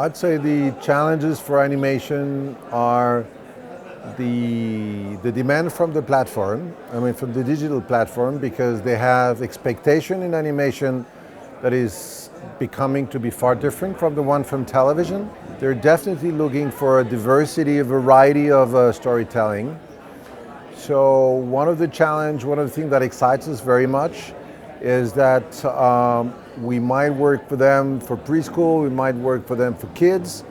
I'd say the challenges for animation are the demand from the platform, from the digital platform, because they have expectation in animation that is becoming to be far different from the one from television. They're definitely looking for a diversity, a variety of storytelling. So one of the things that excites us very much is that we might work for them for preschool, we might work for them for kids,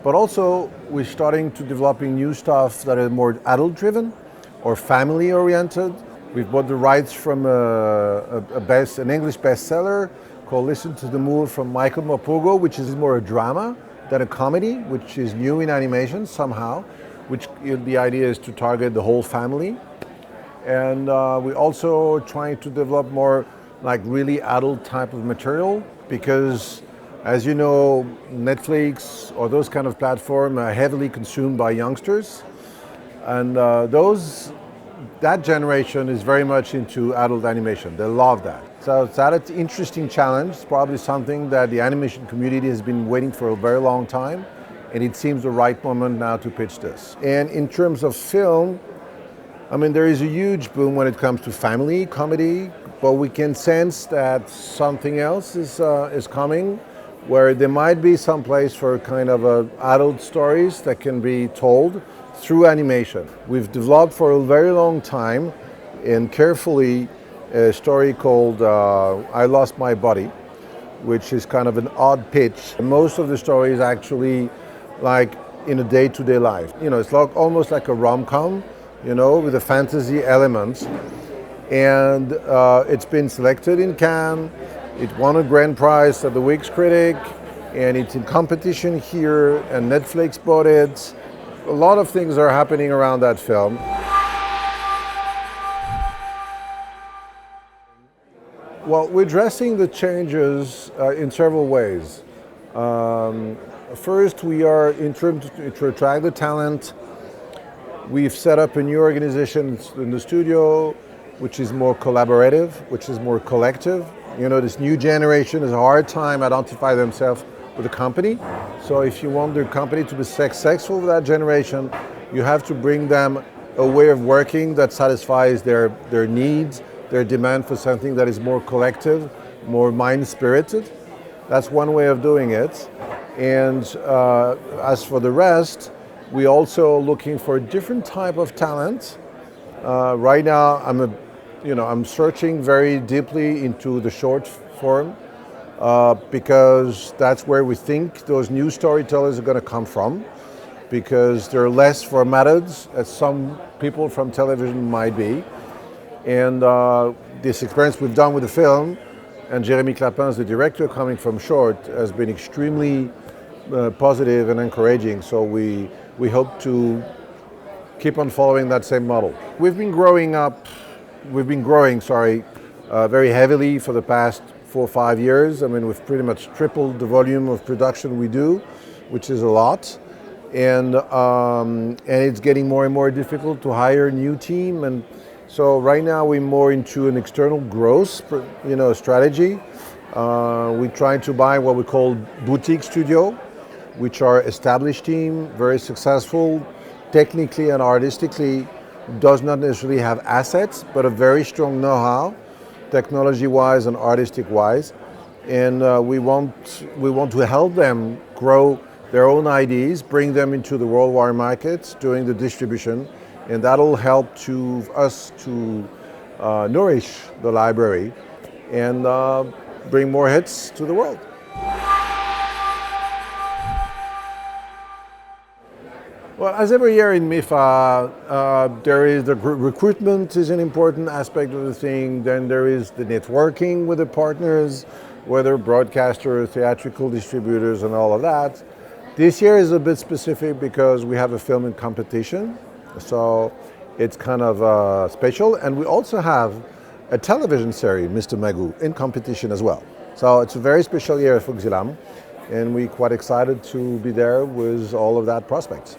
but also we're starting to developing new stuff that are more adult driven or family oriented. We've bought the rights from an English bestseller called Listen to the Moon from Michael Morpurgo, which is more a drama than a comedy, which is new in animation somehow, which the idea is to target the whole family. And we're also trying to develop more like really adult type of material because, as you know, Netflix or those kind of platforms are heavily consumed by youngsters. And that generation is very much into adult animation. They love that. So it's an interesting challenge. It's probably something that the animation community has been waiting for a very long time. And it seems the right moment now to pitch this. And in terms of film, there is a huge boom when it comes to family comedy, but we can sense that something else is coming, where there might be some place for kind of adult stories that can be told through animation. We've developed for a very long time and carefully a story called I Lost My Body, which is kind of an odd pitch. Most of the story is actually like in a day-to-day life. It's almost like a rom-com, with a fantasy element. And it's been selected in Cannes. It won a grand prize at the Week's Critic, and it's in competition here, and Netflix bought it. A lot of things are happening around that film. Well, we're addressing the changes in several ways. First, we are in terms to attract the talent. We've set up a new organization in the studio, which is more collaborative, which is more collective. This new generation has a hard time identifying themselves with the company. So if you want the company to be successful with that generation, you have to bring them a way of working that satisfies their needs, their demand for something that is more collective, more mind-spirited. That's one way of doing it. And as for the rest, we're also looking for a different type of talent. Right now, I'm searching very deeply into the short form because that's where we think those new storytellers are going to come from, because they're less formatted as some people from television might be. And this experience we've done with the film, and Jérémy Clapin, the director, coming from short, has been extremely positive and encouraging. So we hope to keep on following that same model. We've been growing very heavily for the past 4 or 5 years. We've pretty much tripled the volume of production we do, which is a lot. And it's getting more and more difficult to hire a new team. And so right now we're more into an external growth, strategy. We're trying to buy what we call boutique studio, which are established team, very successful, technically and artistically, does not necessarily have assets, but a very strong know-how, technology-wise and artistic-wise. And we want to help them grow their own ideas, bring them into the worldwide markets, doing the distribution, and that'll help us to nourish the library and bring more hits to the world. Well, as every year in Mifa, there is the recruitment is an important aspect of the thing. Then there is the networking with the partners, whether broadcasters, theatrical distributors, and all of that. This year is a bit specific because we have a film in competition, so it's kind of special. And we also have a television series, Mr. Magoo, in competition as well. So it's a very special year for Xilam, and we're quite excited to be there with all of that prospects.